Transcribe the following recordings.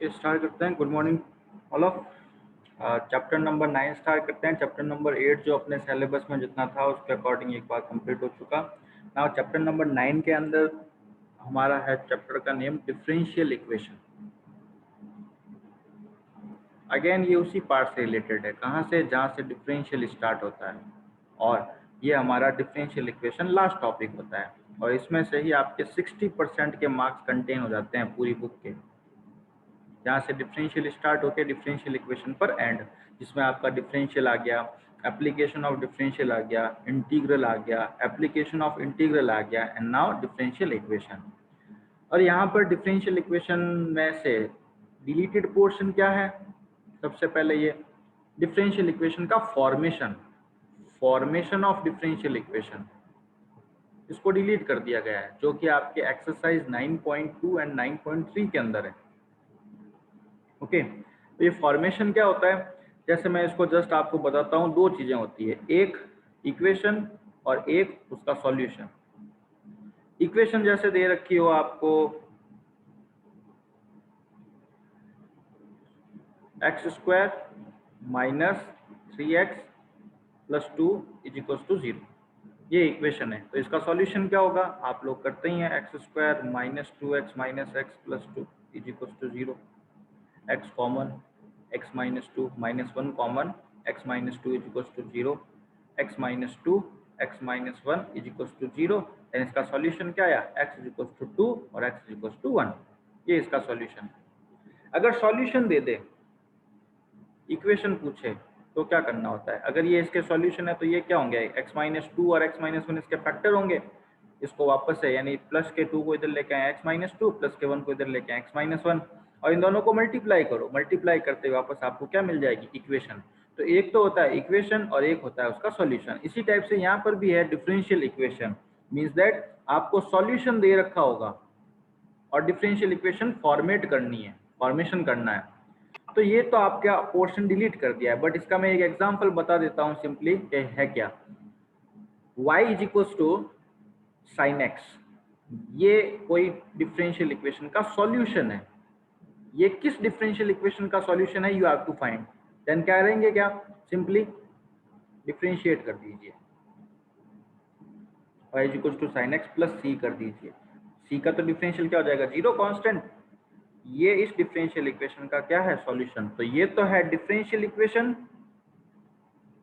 Okay, start करते हैं। Good morning all of. Chapter number 9 start करते हैं। चैप्टर नंबर 8 जो अपने सिलेबस में जितना था उसके अकॉर्डिंग एक बार कंप्लीट हो चुका। नाउ चैप्टर नंबर 9 के अंदर हमारा है चैप्टर का नेम डिफरेंशियल इक्वेशन। अगेन ये उसी पार्ट से रिलेटेड है, कहाँ से, जहाँ से डिफरेंशियल स्टार्ट होता है, और ये हमारा डिफरेंशियल इक्वेशन लास्ट टॉपिक होता है, और इसमें से ही आपके 60% के मार्क्स कंटेन हो जाते हैं पूरी बुक के, जहाँ से डिफरेंशियल स्टार्ट होकर डिफरेंशियल इक्वेशन पर एंड, जिसमें आपका डिफरेंशियल आ गया, एप्लीकेशन ऑफ डिफरेंशियल आ गया, इंटीग्रल आ गया, एप्लीकेशन ऑफ इंटीग्रल आ गया, एंड नाउ डिफरेंशियल इक्वेशन। और यहाँ पर डिफरेंशियल इक्वेशन में से डिलीटेड पोर्शन क्या है? सबसे पहले ये डिफरेंशियल इक्वेशन का फॉर्मेशन ऑफ डिफरेंशियल इक्वेशन, इसको डिलीट कर दिया गया है, जो कि आपके एक्सरसाइज 9.2 एंड 9.3 के अंदर है। ओके, तो ये फॉर्मेशन क्या होता है? जैसे मैं इसको जस्ट आपको बताता हूँ, दो चीजें होती है, एक इक्वेशन और एक उसका सॉल्यूशन। इक्वेशन जैसे दे रखी हो आपको x² minus 3x plus 2 is equal to 0, ये इक्वेशन है। तो इसका सॉल्यूशन क्या होगा? आप लोग करते ही हैं, x² minus 2x minus x plus 2 is equal to 0, x common, x minus 2 minus 1 common, x minus 2 is equal to 0, x minus 2 x minus 1 is equal to 0, and इसका सॉल्यूशन क्या आया? x इज इक्वल टू 2 और x is equal to 1, ये इसका solution. अगर solution दे दे, equation पूछे, तो क्या करना होता है? अगर ये इसके सॉल्यूशन है तो ये क्या होंगे? x माइनस 2 और x माइनस 1 इसके फैक्टर होंगे। इसको वापस से, यानी प्लस के 2 को इधर लेके आए x माइनस 2, प्लस के 1 को इधर लेके आए x माइनस 1, और इन दोनों को मल्टीप्लाई करो। मल्टीप्लाई करते हुए वापस आपको क्या मिल जाएगी? इक्वेशन। तो एक तो होता है इक्वेशन और एक होता है उसका सॉल्यूशन। इसी टाइप से यहाँ पर भी है डिफरेंशियल इक्वेशन, मीन्स दैट आपको सॉल्यूशन दे रखा होगा और डिफरेंशियल इक्वेशन फॉर्मेट करनी है, फॉर्मेशन करना है। तो ये तो आपका पोर्शन डिलीट कर दिया है, बट इसका मैं एक एग्जांपल बता देता हूँ सिंपली कि है क्या। y is equal to sine x, ये कोई डिफरेंशियल इक्वेशन का सॉल्यूशन है। ये किस डिफरेंशियल इक्वेशन का सॉल्यूशन है? You have to find. Then क्या करेंगे? क्या सिंपली डिफरेंशिएट कर दीजिए, y is equal to sine x plus c कर दीजिए। c का तो डिफरेंशियल क्या हो जाएगा? 0 कांस्टेंट। ये इस डिफरेंशियल इक्वेशन का क्या है? सॉल्यूशन। तो ये तो है डिफरेंशियल इक्वेशन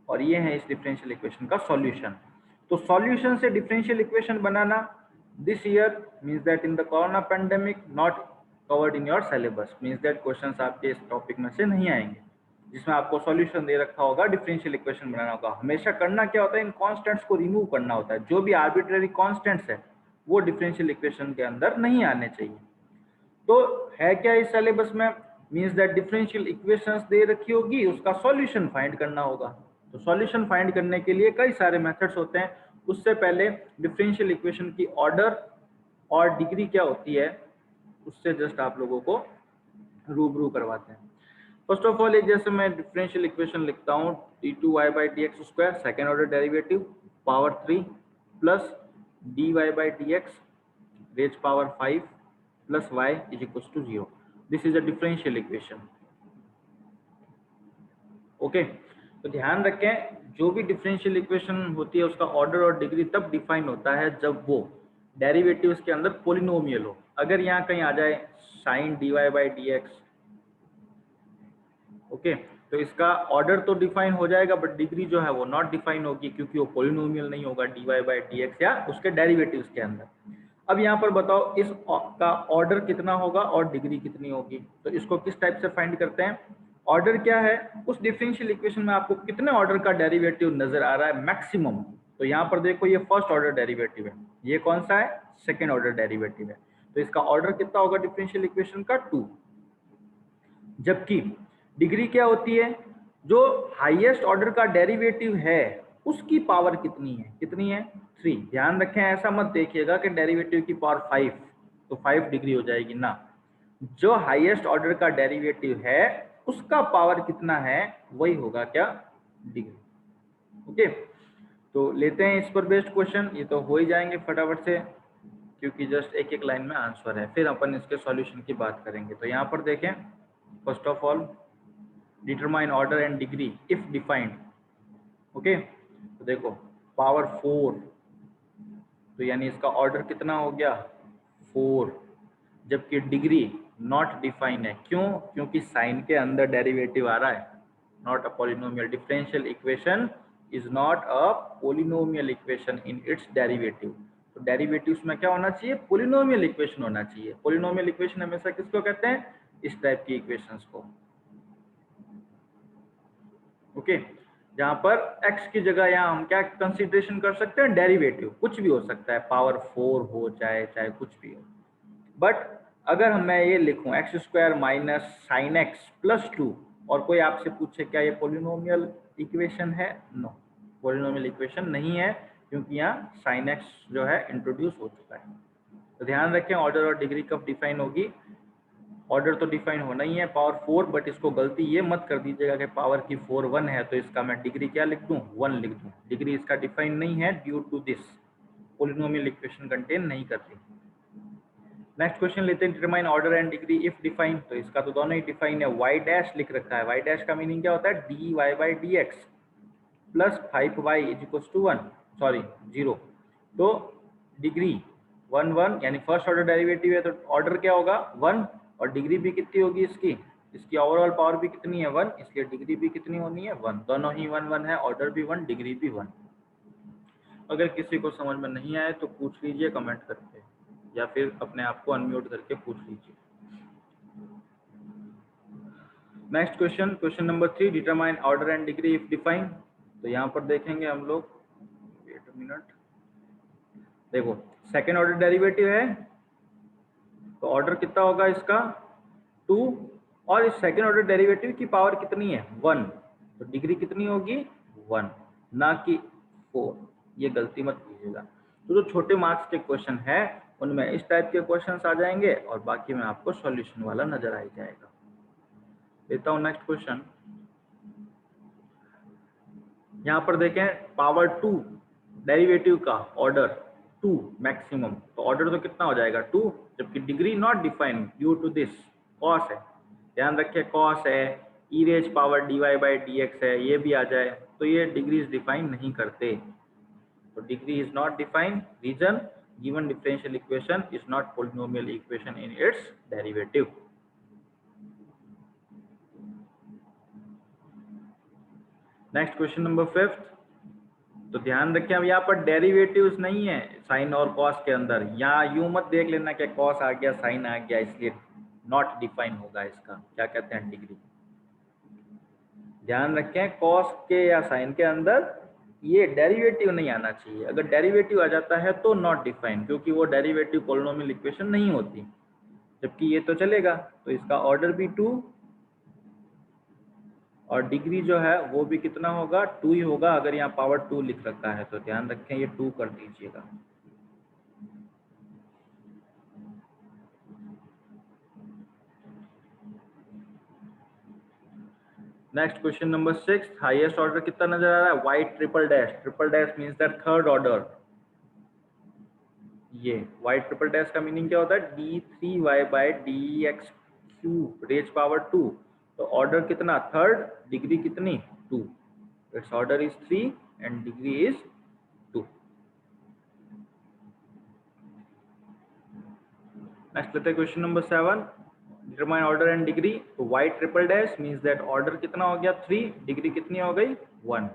और ये है इस डिफरेंशियल इक्वेशन का सॉल्यूशन। तो सॉल्यूशन से differential equation banana this year means that in the corona pandemic not covered in your syllabus, means that questions आपके इस टॉपिक में से नहीं आएंगे, जिसमें आपको सॉल्यूशन दे रखा होगा, डिफरेंशियल इक्वेशन बनाना होगा। हमेशा करना क्या होता है? इन कांस्टेंट्स को रिमूव करना होता है। जो भी आर्बिट्ररी कांस्टेंट्स है वो डिफरेंशियल इक्वेशन के अंदर नहीं आने चाहिए। तो है क्या इस सिलेबस में? मींस दैट डिफरेंशियल इक्वेशंस दे रखी होगी, उसका सॉल्यूशन फाइंड करना होगा। तो सॉल्यूशन फाइंड करने के लिए कई सारे मेथड्स होते हैं। उससे पहले डिफरेंशियल इक्वेशन की ऑर्डर और डिग्री क्या होती है, उससे जस्ट आप लोगों को रूबरू करवाते हैं। फर्स्ट ऑफ ऑल, एक जैसे मैं डिफरेंशियल इक्वेशन लिखता हूँ, d2y/dx² second order derivative power 3 plus dy/dx raise power 5 plus y is equal to 0। This is a differential equation. Okay, तो ध्यान रखें, जो भी डिफरेंशियल इक्वेशन होती है उसका ऑर्डर और डिग्री तब डिफाइन होता है जब वो डेरिवेटिव्स के अंदर पोलिनोमियल हो। अगर यहाँ कहीं आ जाए साइन dy/dx, ओके, तो इसका ऑर्डर तो डिफाइन हो जाएगा बट डिग्री जो है वो नॉट डिफाइन होगी, क्योंकि वो पोलिनोमियल नहीं होगा dy/dx या उसके डेरिवेटिव्स के अंदर। अब यहाँ पर बताओ इस का ऑर्डर कितना होगा और डिग्री कितनी होगी? तो इसको किस टाइप से फाइंड करते हैं? ऑर्डर क्या है? उस डिफरेंशियल इक्वेशन में आपको कितने ऑर्डर का डेरिवेटिव नजर आ रहा है मैक्सिमम। तो यहाँ पर देखो, ये फर्स्ट ऑर्डर डेरिवेटिव है, ये कौन सा है? सेकेंड ऑर्डर डेरिवेटिव है। तो इसका ऑर्डर कितना होगा डिफरेंशियल इक्वेशन का? 2। जबकि डिग्री क्या होती है? जो हाईएस्ट ऑर्डर का डेरिवेटिव है उसकी पावर कितनी है? कितनी है? 3। ध्यान रखें, ऐसा मत देखिएगा कि डेरिवेटिव की पावर 5 तो 5 डिग्री हो जाएगी ना। जो हाईएस्ट ऑर्डर का डेरिवेटिव है उसका पावर कितना है वही होगा क्या? डिग्री। ओके, तो लेते हैं इस पर बेस्ड क्वेश्चन। ये तो हो ही जाएंगे फटाफट से, क्योंकि जस्ट एक एक लाइन में आंसर है, फिर अपन इसके सॉल्यूशन की बात करेंगे। तो यहाँ पर देखें, first of all determine order and degree if defined. Okay, तो देखो पावर 4, तो यानी इसका ऑर्डर कितना हो गया 4, जबकि डिग्री नॉट डिफाइन है। क्यों? क्योंकि साइन के अंदर डेरिवेटिव आ रहा है, not a polynomial. Differential equation is not a polynomial equation in its derivative. तो डेरिवेटिव्स में क्या होना चाहिए? पॉलिनोमियल इक्वेशन होना चाहिए। पॉलिनोमियल इक्वेशन हमेशा किसको कहते हैं? इस टाइप की इक्वेशंस को। ओके, जहां पर x की जगह यहाँ हम क्या कंसीडरेशन कर सकते हैं? डेरिवेटिव, कुछ भी हो सकता है, पावर 4 हो चाहे कुछ भी हो। बट अगर मैं ये लिखूं x square minus sine x plus 2 और कोई आपसे पूछे क्या ये पॉलिनोमियल इक्वेशन है? नो, पॉलिनोमियल इक्वेशन नहीं है, क्योंकि यहाँ साइन एक्स जो है इंट्रोड्यूस हो चुका है। तो ध्यान रखें ऑर्डर और डिग्री कब डिफाइन होगी। ऑर्डर तो डिफाइन होना ही है पावर 4, बट इसको गलती ये मत कर दीजिएगा कि पावर की 4 1 है तो इसका मैं डिग्री क्या लिख दूं? 1 लिख दूं। डिग्री इसका डिफाइन नहीं है, due to this polynomial equation contain नहीं करती। नेक्स्ट क्वेश्चन लेते हैं, determine order and degree if define. तो इसका तो दोनों ही डिफाइन है, वाई डैश लिख रखा है। वाई डैश का मीनिंग क्या होता है? D y by d x plus 5y is equal to 1, sorry 0। तो डिग्री 1 1 यानी फर्स्ट ऑर्डर डेरिवेटिव है, तो ऑर्डर क्या होगा? 1, और डिग्री भी कितनी होगी इसकी? इसकी ओवरऑल पावर भी कितनी है? 1, इसलिए डिग्री भी कितनी होनी है? 1। दोनों ही 1 1 है, ऑर्डर भी 1, डिग्री भी 1। अगर किसी को समझ में नहीं आए तो पूछ लीजिए कमेंट करके, या फिर अपने आप को अनम्यूट करके पूछ लीजिए। Next question, question number 3, determine order and degree if define. तो यहाँ पर देखेंगे हम लोग, वेट अ मिनट, देखो सेकेंड ऑर्डर डेरिवेटिव है तो ऑर्डर कितना होगा इसका? 2, और इस सेकेंड ऑर्डर डेरिवेटिव की पावर कितनी है? 1, तो डिग्री कितनी होगी? 1, ना कि 4। ये गलती मत कीजिएगा। तो जो छोटे मार्क्स के क्वेश्चन है उनमें इस टाइप के क्वेश्चंस आ जाएंगे, और बाकी में आपको सॉल्यूशन वाला नजर आ जाएगा। लेता हूँ नेक्स्ट क्वेश्चन। यहाँ पर देखें पावर 2 डेरिवेटिव का ऑर्डर 2 मैक्सिमम, तो ऑर्डर तो कितना हो जाएगा? 2, जबकि degree not defined due to this cos है। ध्यान रखिए कॉस है, e raise power d y by d x है, ये भी आ जाए तो ये डिग्रीज डिफाइन नहीं करते। तो degree is not defined, reason given differential equation is not polynomial equation in its derivative. Next question number 5। तो ध्यान रखें अब यहाँ पर डेरिवेटिव्स नहीं है साइन और कॉस के अंदर। यहाँ यूं मत देख लेना कि कॉस आ गया साइन आ गया इसलिए नॉट डिफाइन होगा इसका, क्या कहते हैं, डिग्री। ध्यान रखें कॉस के या साइन के अंदर ये डेरिवेटिव नहीं आना चाहिए। अगर डेरिवेटिव आ जाता है तो नॉट डिफाइन, क्योंकि वो डेरिवेटिव पॉलिनोमियल इक्वेशन नहीं होती। जबकि ये तो चलेगा, तो इसका ऑर्डर भी 2 और डिग्री जो है वो भी कितना होगा? 2 ही होगा। अगर यहाँ पावर 2 लिख रखा है तो ध्यान रखें ये 2 कर दीजिएगा। Next question number 6, highest order कितना नजर आ रहा है? Y triple dash. Triple dash means that third order. ये वाई ट्रिपल डैश का मीनिंग क्या होता है? d3y by d x cube raise power 2। तो ऑर्डर कितना? थर्ड, डिग्री कितनी? 2। Its order is 3 and degree is 2। Next लेते हैं question number 7, determine order and degree. तो y triple dash means that order कितना हो गया? 3, डिग्री कितनी हो गई? 1।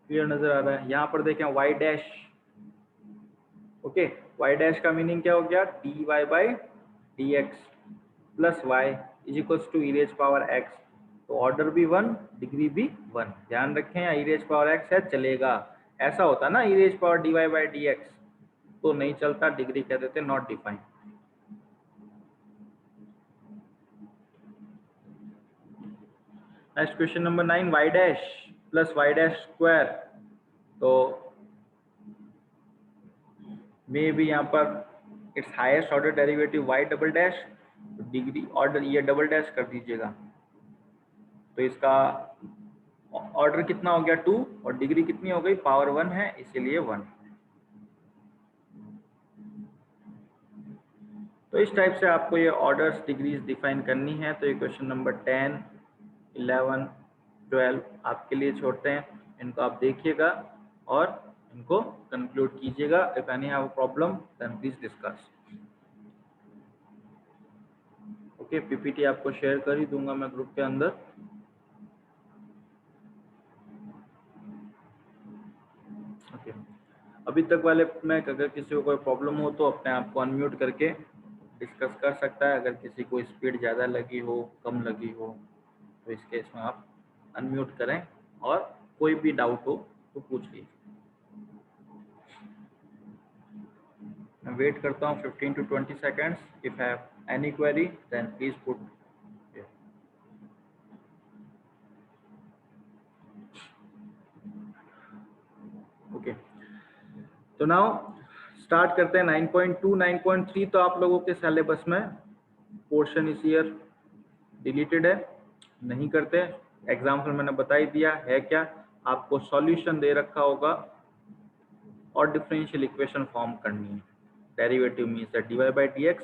क्लियर नजर आ रहा है? यहाँ पर देखें y dash, okay, y dash का मीनिंग क्या हो गया? D y by d x plus y is equals to e raise power x. तो ऑर्डर भी 1, डिग्री भी 1। ध्यान रखें यहाँ ई रेज पावर एक्स है, चलेगा। ऐसा होता ना e raise power d y by d x तो नहीं चलता, डिग्री कह देते not defined. Next question number 9, y dash plus y dash square. तो मे भी यहाँ पर it's highest order derivative y double dash, degree order ये डबल डैश कर दीजिएगा। तो इसका ऑर्डर कितना हो गया? 2, और डिग्री कितनी हो गई? पावर 1 है इसीलिए 1। तो इस टाइप से आपको ये ऑर्डर्स डिग्रीज डिफाइन करनी है। तो ये क्वेश्चन नंबर 10, 11, 12 आपके लिए छोड़ते हैं, इनको आप देखिएगा और इनको कंक्लूड कीजिएगा। If any have a problem then please discuss. Okay, PPT आपको शेयर कर ही दूंगा मैं ग्रुप के अंदर। ओके, अभी तक वाले में अगर किसी को कोई प्रॉब्लम हो तो अपने आप को अनम्यूट करके डिस्कस कर सकता है। अगर किसी को स्पीड ज़्यादा लगी हो, कम लगी हो, तो इस केस में आप अनम्यूट करें और कोई भी डाउट हो तो पूछ लीजिए। मैं वेट करता हूँ 15 to 20 seconds. If I have any query, then please put here. Okay. तो नाउ स्टार्ट करते हैं 9.2, 9.3 तो आप लोगों के सिलेबस में पोर्शन इस ईयर डिलीटेड है, नहीं करते। एग्जाम्पल मैंने बता ही दिया है। क्या आपको सॉल्यूशन दे रखा होगा और डिफरेंशियल इक्वेशन फॉर्म करनी है। Derivative means that dy by dx,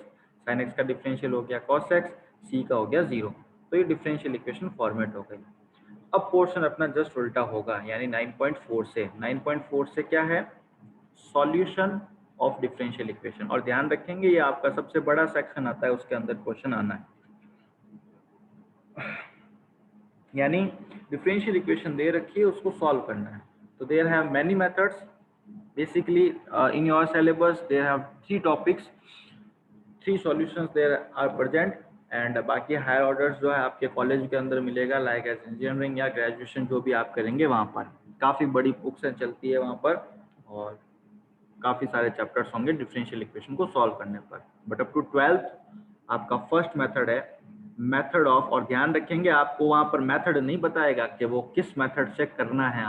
sin x का डिफरेंशियल हो गया cos x, c का हो गया 0। तो ये डिफरेंशियल इक्वेशन फॉर्मेट हो गई। अब पोर्शन अपना जस्ट उल्टा होगा, यानी 9.4 से। 9.4 से क्या है? Solution of differential equation. और ध्यान रखेंगे ये आपका सबसे बड़ा सेक्शन आता है, उसके अंदर क्वेश्चन आना है। यानी डिफरेंशियल इक्वेशन दे रखी है, उसको सॉल्व करना है। तो there have many methods basically in your syllabus they have 3 topics, 3 solutions there are present and बाकी हायर ऑर्डर्स जो है आपके कॉलेज के अंदर मिलेगा, लाइक एज इंजीनियरिंग या ग्रेजुएशन जो भी आप करेंगे वहाँ पर काफ़ी बड़ी बुक्स चलती है वहाँ पर, और काफ़ी सारे चैप्टर्स होंगे डिफरेंशियल इक्वेशन को सॉल्व करने पर। बट अप टू 12th आपका फर्स्ट मेथड है मेथड ऑफ, और ध्यान रखेंगे आपको वहाँ पर मेथड नहीं बताएगा कि वो किस मेथड से करना है।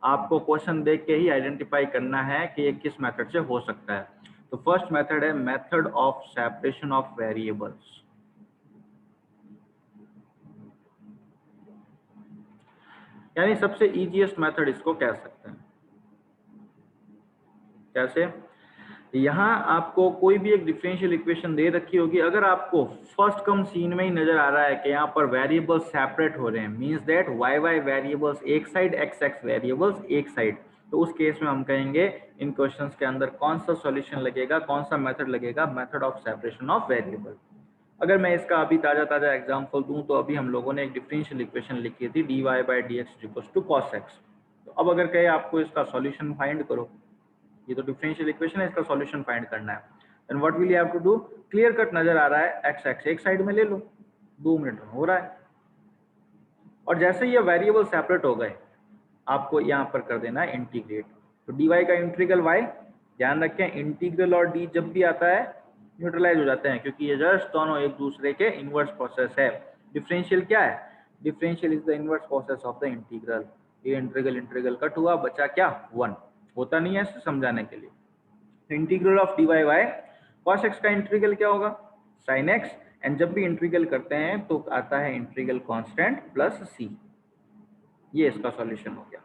आपको क्वेश्चन देख के ही आइडेंटिफाई करना है कि ये किस मेथड से हो सकता है। तो फर्स्ट मेथड है method of separation of variables. यानी सबसे इजीएस्ट मेथड इसको कह सकते हैं। कैसे? यहाँ आपको कोई भी एक डिफरेंशियल इक्वेशन दे रखी होगी, अगर आपको फर्स्ट कम सीन में ही नजर आ रहा है कि यहाँ पर वेरिएबल्स सेपरेट हो रहे हैं, means that y y variables एक साइड, एक्स एक्स वेरिएबल्स एक साइड, तो उस केस में हम कहेंगे इन क्वेश्चंस के अंदर कौन सा सॉल्यूशन लगेगा, कौन सा मेथड लगेगा? Method of separation of variable. अगर मैं इसका अभी ताजा एग्जाम्पल दूं तो अभी हम लोगों ने एक डिफरेंशियल इक्वेशन लिखी थी dy by dx equals to cos x। तो अब अगर कहे आपको इसका सॉल्यूशन फाइंड करो, ये तो डिफरेंशियल इक्वेशन है, इसका सॉल्यूशन फाइंड करना है, then what will you have to do? Clear cut नजर आ रहा है, एक्स एक्स एक साइड में ले लो, 2 मिनट में हो रहा है। और जैसे ये वेरिएबल सेपरेट हो गए, आपको यहाँ पर कर देना है इंटीग्रेट। तो dy का इंटीग्रल y, ध्यान रखें इंटीग्रल और d जब भी आता है न्यूट्रलाइज हो जाते हैं, क्योंकि ये जस्ट दोनों एक दूसरे के इनवर्स प्रोसेस है। डिफरेंशियल क्या है? Differential is the inverse process of the integral. ये इंटीग्रल कट हुआ, बचा क्या? 1। होता नहीं है, समझाने के लिए। Integral of dy y, cos x का इंटीग्रल क्या होगा? sin x, एंड जब भी इंटीग्रल करते हैं तो आता है इंटीग्रल कांस्टेंट प्लस c। ये इसका सॉल्यूशन हो गया।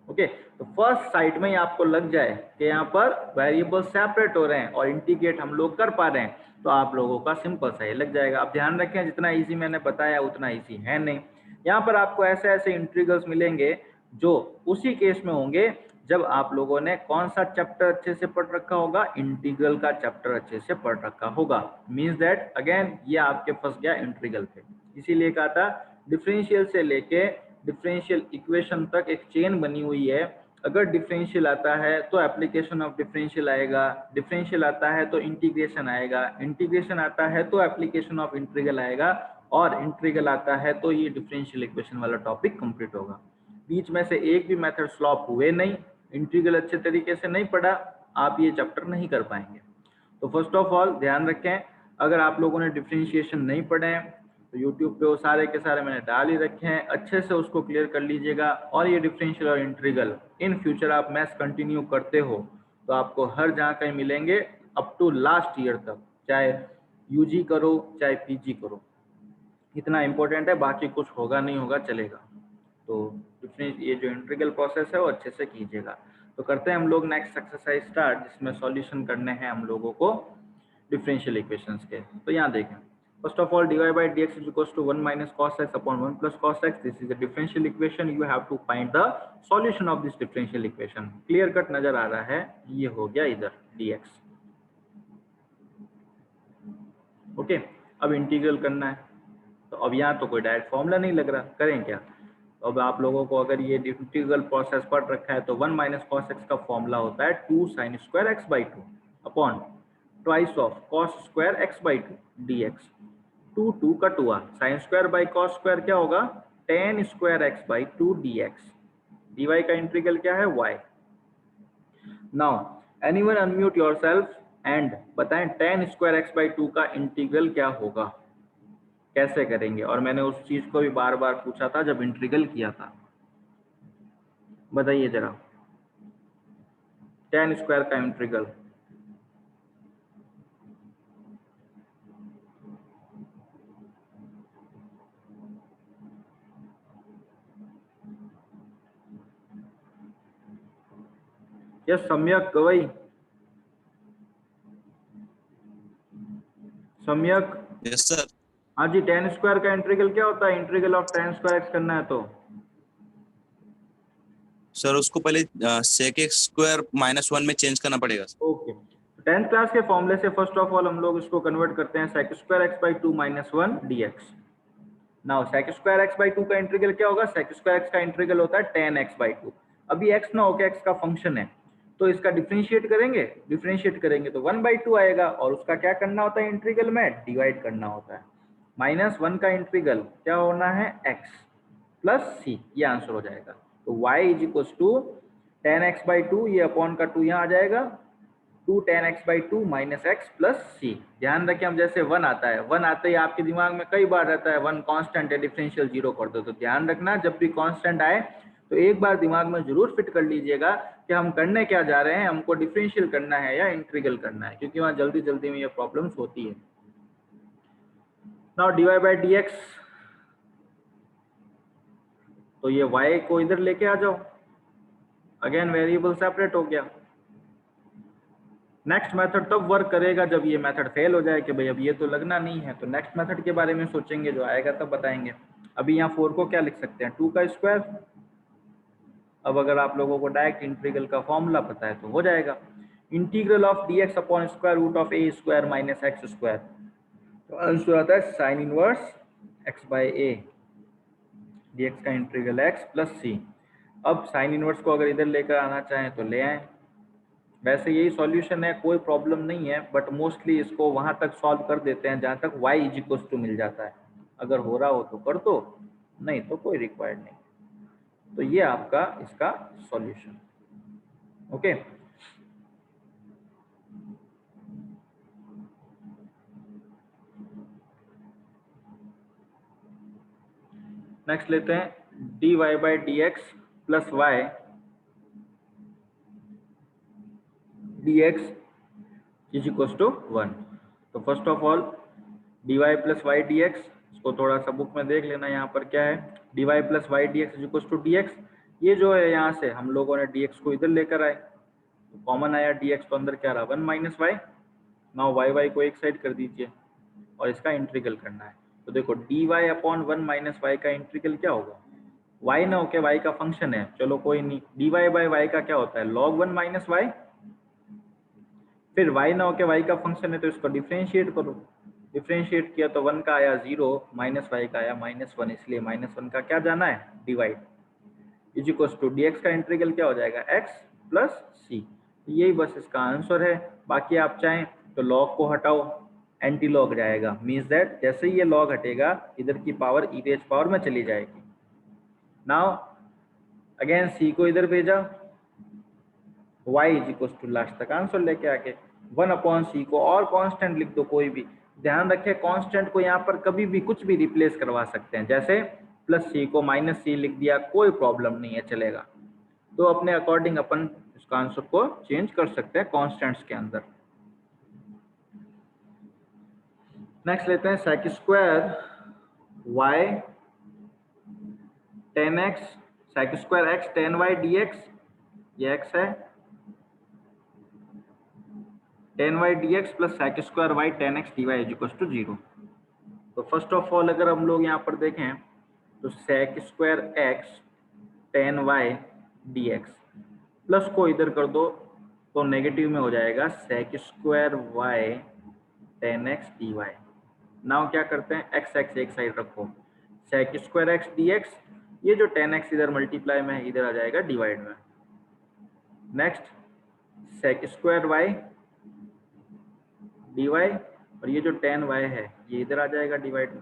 ओके, तो फर्स्ट साइड में ही आपको लग जाए कि यहाँ पर वेरिएबल सेपरेट हो रहे हैं और इंटीग्रेट हम लोग कर पा रहे हैं, तो आप लोगों का सिंपल सा ही लग जाएगा। अब ध्यान रखें जितना इजी मैंने बताया उतना इजी है नहीं। यहाँ पर आपको ऐसे ऐसे इंटीग्रल्स मिलेंगे जो उसी केस में होंगे जब आप लोगों ने कौन सा चैप्टर अच्छे से पढ़ रखा होगा? इंटीग्रल का चैप्टर अच्छे से पढ़ रखा होगा। मीन्स दैट अगेन ये आपके फंस गया इंटीग्रल पे। इसीलिए कहा था डिफरेंशियल से लेके डिफरेंशियल इक्वेशन तक एक चेन बनी हुई है। अगर डिफरेंशियल आता है तो एप्लीकेशन ऑफ डिफरेंशियल आएगा, डिफरेंशियल आता है तो इंटीग्रेशन आएगा, इंटीग्रेशन आता है तो एप्लीकेशन ऑफ इंटीग्रल आएगा, और इंटीग्रल आता है तो ये डिफरेंशियल इक्वेशन वाला टॉपिक कंप्लीट होगा। बीच में से एक भी मेथड फ्लॉप हुए नहीं, इंटीग्रल अच्छे तरीके से नहीं पढ़ा, आप ये चैप्टर नहीं कर पाएंगे। तो फर्स्ट ऑफ ऑल ध्यान रखें, अगर आप लोगों ने डिफरेंशिएशन नहीं पढ़े हैं तो यूट्यूब पे वो सारे के सारे मैंने डाल ही रखे हैं, अच्छे से उसको क्लियर कर लीजिएगा। और ये डिफरेंशियल और इंटीग्रल इन फ्यूचर आप मैथ्स कंटिन्यू करते हो तो आपको हर जगह कहीं मिलेंगे अप टू लास्ट ईयर तक, चाहे यूजी करो चाहे पीजी करो, इतना इंपॉर्टेंट है। बाकी कुछ होगा नहीं होगा चलेगा। तो डिफरेंस ये जो इंटीग्रल प्रोसेस है वो अच्छे से कीजिएगा। तो करते हैं हम लोग नेक्स्ट एक्सरसाइज स्टार्ट, जिसमें सॉल्यूशन करने हैं हम लोगों को डिफरेंशियल इक्वेशंस के। तो यहाँ देखें, first of all dy by dx is equals to 1 minus cos x upon 1 plus cos x. This is a differential equation. You have to find the solution of this differential equation. clear cut नजर आ रहा है, ये हो गया इधर dx। Okay, अब integral करना है, तो अब यहाँ तो कोई डायरेक्ट फॉर्मूला नहीं लग रहा, करें क्या? तो अब आप लोगों को अगर ये इंटीग्रल प्रोसेस पढ़ रखा है तो 1 माइनस कॉस एक्स का फॉर्मूला होता है 2 sine square x by 2 upon twice of cos square x by 2 d x. 2 2 cut हुआ, sine square by cos square क्या होगा, tan square x by 2 d x. D y का integral क्या है, y. Now anyone unmute yourself and बताएं tan square x by 2 का integral क्या होगा, कैसे करेंगे? और मैंने उस चीज को भी बार बार पूछा था जब इंटीग्रल किया था, बताइए जरा। टेन स्क्वायर का इंटीग्रल यस सम्यक गवई, सम्यक। Yes sir. हाँ जी, टेन स्क्वायर का इंटीग्रल क्या होता है? Integral of ten square x करना है तो सर उसको पहले सेक एक्स स्क्वायर -1 में चेंज करना पड़ेगा। ओके, टेंथ क्लास के फॉर्मूले से फर्स्ट ऑफ ऑल हम लोग इसको कन्वर्ट करते हैं sec square x by 2 minus 1 d x. Now sec square x by 2 का इंटीग्रल क्या होगा? सेक स्क्वायर एक्स का इंटीग्रल होता है टेन एक्स बाई 2। अभी एक्स ना होकर एक्स का फंक्शन है, तो इसका डिफरेंशिएट करेंगे, डिफरेंशिएट करेंगे तो 1/2 आएगा, और उसका क्या करना होता है इंटीग्रल में, डिवाइड करना होता है। -1 का इंटीग्रल क्या होना है, x प्लस सी, ये आंसर हो जाएगा। तो y is equal to tan x by 2, ये अपॉन का 2 यहाँ आ जाएगा, 2 tan x by 2 minus x plus c. ध्यान रखें, हम जैसे 1 आता है, 1 आते ही आपके दिमाग में कई बार रहता है 1 कांस्टेंट है, डिफरेंशियल 0 कर दो। तो ध्यान रखना, जब भी कांस्टेंट आए तो एक बार दिमाग में जरूर फिट कर लीजिएगा कि हम करने क्या जा रहे हैं, हमको डिफरेंशियल करना है या इंटीग्रल करना है, क्योंकि वहां जल्दी जल्दी में ये प्रॉब्लम्स होती है। Now dy by d x, तो ये y को इधर लेके आ जाओ, अगेन वेरिएबल सेपरेट हो गया। नेक्स्ट मेथड तब वर्क करेगा जब ये मेथड फेल हो जाए कि भाई अब ये तो लगना नहीं है, तो नेक्स्ट मेथड के बारे में सोचेंगे, जो आएगा तब बताएंगे। अभी यहाँ 4 को क्या लिख सकते हैं, 2 का स्क्वायर। अब अगर आप लोगों को डायरेक्ट इंटीग्रल का फॉर्मूला पता है तो हो जाएगा, integral of d x upon square root of a square minus x square. तो आंसर आता है sine inverse x by a, d x का इंटीग्रल एक्स प्लस सी। अब साइन इनवर्स को अगर इधर लेकर आना चाहें तो ले आए, वैसे यही सॉल्यूशन है, कोई प्रॉब्लम नहीं है, बट मोस्टली इसको वहां तक सॉल्व कर देते हैं जहां तक y इज इक्वल टू मिल जाता है। अगर हो रहा हो तो कर दो, नहीं तो कोई रिक्वायर्ड नहीं। तो ये आपका इसका सॉल्यूशन। ओके, नेक्स्ट लेते हैं dy by d x plus y d x is equal to 1। तो first of all dy plus y d x, इसको थोड़ा सा बुक में देख लेना, यहाँ पर क्या है, dy plus y d x is equal to d x. ये जो है यहाँ से हम लोगों ने dx को इधर लेकर आए, तो कॉमन आया dx, तो अंदर क्या रहा 1 माइनस वाई। नाउ y को एक साइड कर दीजिए और इसका इंटीग्रल करना है। तो देखो dy अपॉन 1 माइनस वाई का इंटीग्रल क्या होगा, y ना होके y का फंक्शन है, चलो कोई नहीं, dy बाई वाई का क्या होता है log 1 माइनस वाई, फिर y ना होके y का फंक्शन है तो इसको डिफरेंशिएट करो, डिफरेंशिएट किया तो 1 का आया 0, माइनस वाई का आया -1, इसलिए -1 का क्या जाना है, divide, is equal to dx का इंटीग्रल क्या हो जाएगा x प्लस सी। यही बस इसका आंसर है। बाकी आप चाहें तो लॉग को हटाओ, एंटी लॉग जाएगा, मीन्स दैट जैसे ही ये लॉग हटेगा इधर की पावर ई रेज पावर में चली जाएगी। नाउ अगेन सी को इधर भेजा, y is equal to last तक आंसर लेके आके 1 अपॉन सी को और कांस्टेंट लिख दो कोई भी। ध्यान रखें कांस्टेंट को यहाँ पर कभी भी कुछ भी रिप्लेस करवा सकते हैं, जैसे प्लस सी को माइनस सी लिख दिया, कोई प्रॉब्लम नहीं है, चलेगा। तो अपने अकॉर्डिंग अपन इसका आंसर को चेंज कर सकते हैं कांस्टेंट्स के अंदर। नेक्स्ट लेते हैं sec square y tan x sec square x tan y d x ये x है, tan y dx plus sec square y tan x dy is equal to 0। तो फर्स्ट ऑफ ऑल अगर हम लोग यहाँ पर देखें तो sec square x tan y dx plus को इधर कर दो तो नेगेटिव में हो जाएगा sec square y tan x dy। Now क्या करते हैं, x x एक साइड रखो, sec स्क्वायर x dx, ये जो tan x इधर मल्टीप्लाई में है इधर आ जाएगा डिवाइड में। Next sec square y dy, और ये जो tan y है ये इधर आ जाएगा डिवाइड में,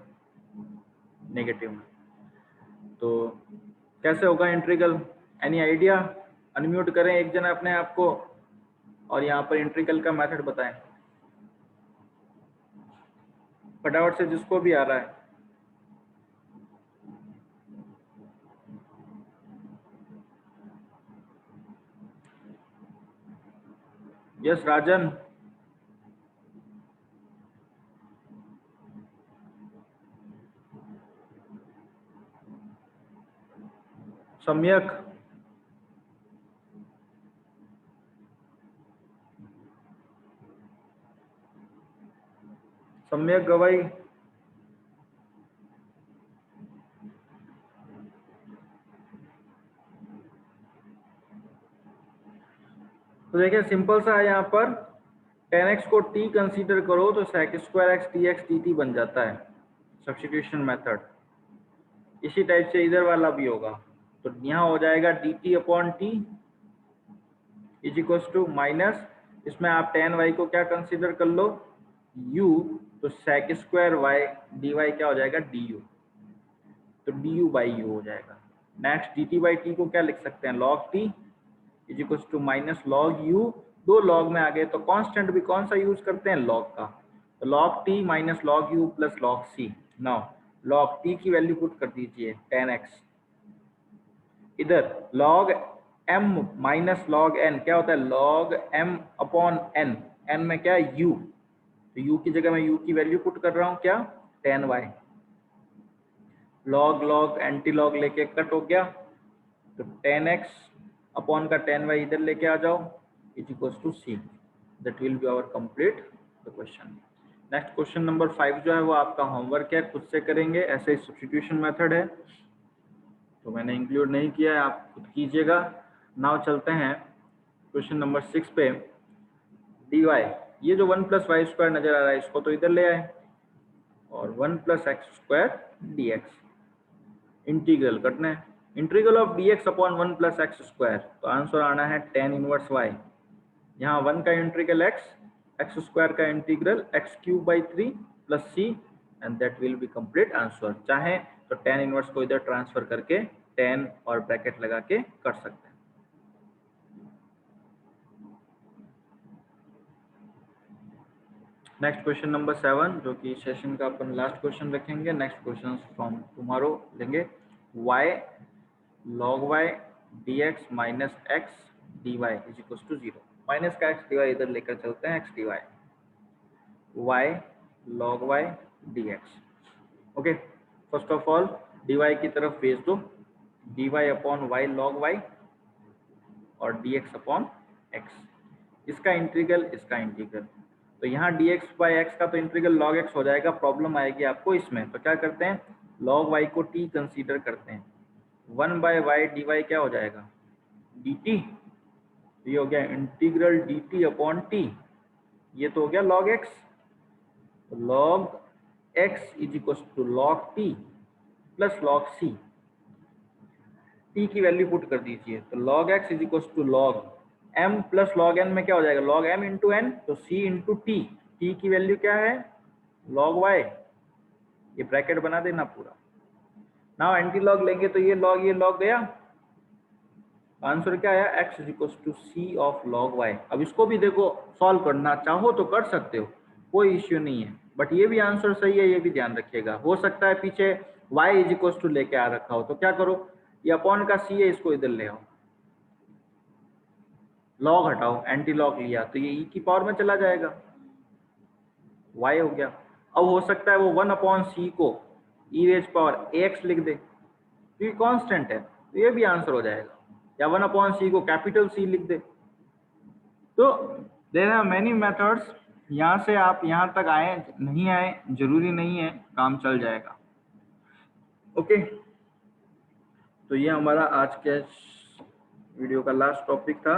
नेगेटिव में। तो कैसे होगा इंटीग्रल, एनी आइडिया? अनम्यूट करें एक जन अपने आप को और यहाँ पर इंटीग्रल का मेथड बताएं फटाफट से, जिसको भी आ रहा है। यस राजन। सम्यक। सम्यक गवाही। तो देखिए सिंपल सा है, यहाँ पर tan x को t कंसीडर करो तो sec square x dx dt बन जाता है, सब्स्टिट्यूशन मेथड। इसी टाइप से इधर वाला भी होगा, तो यहाँ हो जाएगा dt upon t is equal to minus, इसमें आप tan y को क्या कंसीडर कर लो, u, तो sec स्क्वायर y dy क्या हो जाएगा du, तो du बाई u हो जाएगा। नेक्स्ट dt बाई t को क्या लिख सकते हैं, log t is equal to minus log u, दो log में आ गए तो कांस्टेंट भी कौन सा यूज करते हैं, log का, तो log t minus log u plus log c। Now log t की वैल्यू पुट कर दीजिए tan x, इधर log m minus log n क्या होता है, log m upon n, n में क्या है u, तो u की जगह मैं u की वैल्यू पुट कर रहा हूँ क्या, tan y, log log anti log लेके कट हो गया, तो tan x अपॉन का tan y इधर लेके आ जाओ is equal to c। That will be our complete the question. Next question number 5 जो है वो आपका होमवर्क है, खुद से करेंगे, ऐसे ही सब्स्टिट्यूशन मेथड है तो मैंने इंक्लूड नहीं किया है, आप खुद कीजिएगा। नाउ चलते हैं क्वेश्चन नंबर 6 पे। dy, ये जो 1 प्लस वाई स्क्वायर नजर आ रहा है इसको तो इधर ले आए, और 1 plus x square D x integral करना है, integral of dx upon 1 plus x square, तो आंसर आना है tan इनवर्स y। यहाँ 1 का इंटीग्रल x स्क्वायर का integral x cube by 3 plus c, and that will B complete answer. चाहे तो tan इनवर्स को इधर ट्रांसफर करके tan और ब्रैकेट लगा के कर सकते हैं। नेक्स्ट क्वेश्चन नंबर 7 जो कि सेशन का अपन लास्ट क्वेश्चन रखेंगे, नेक्स्ट क्वेश्चन फ्रॉम टुमारो लेंगे। y log y dx minus एक्स dy is equal to 0, minus का x dy इधर लेकर चलते हैं, x dy y log y dx। Okay, first of all dy की तरफ भेज दो, dy upon y log y और dx अपॉन x, इसका इंटीग्रल इसका इंटीग्रल, तो यहाँ dx बाई एक्स का तो इंटीग्रल log x हो जाएगा, प्रॉब्लम आएगी आपको इसमें, तो क्या करते हैं log y को t कंसीडर करते हैं, 1 बाय वाई डी वाई क्या हो जाएगा dt, तो ये हो गया इंटीग्रल dt अपॉन t, ये तो हो गया log x, तो log x is equal to log t plus log c, t की वैल्यू पुट कर दीजिए, तो log x is equal to log m plus log n में क्या हो जाएगा log m इंटू n, तो c इंटू t, t की वैल्यू क्या है log y, ये ब्रैकेट बना देना पूरा। नाउ एंटी लॉग लेंगे तो ये लॉग गया, आंसर क्या आया x is equal to c of log y। अब इसको भी देखो सॉल्व करना चाहो तो कर सकते हो, कोई इश्यू नहीं है, बट ये भी आंसर सही है, ये भी ध्यान रखिएगा, हो सकता है पीछे y इज इक्वल टू लेके आ रखा हो, तो क्या करो ये अपॉन का c है इसको इधर ले आओ, लॉग हटाओ, एंटी लॉग लिया तो ये e की पावर में चला जाएगा, y हो गया। अब हो सकता है वो 1 अपॉन c को e रेज पावर ax लिख दे, क्योंकि कांस्टेंट है, तो ये भी आंसर हो जाएगा। या 1/c को कैपिटल C लिख दे। तो देयर आर मेनी मेथड्स, यहाँ से आप यहाँ तक आए नहीं आए जरूरी नहीं है, काम चल जाएगा। ओके, तो ये हमारा आज के वीडियो का लास्ट टॉपिक था।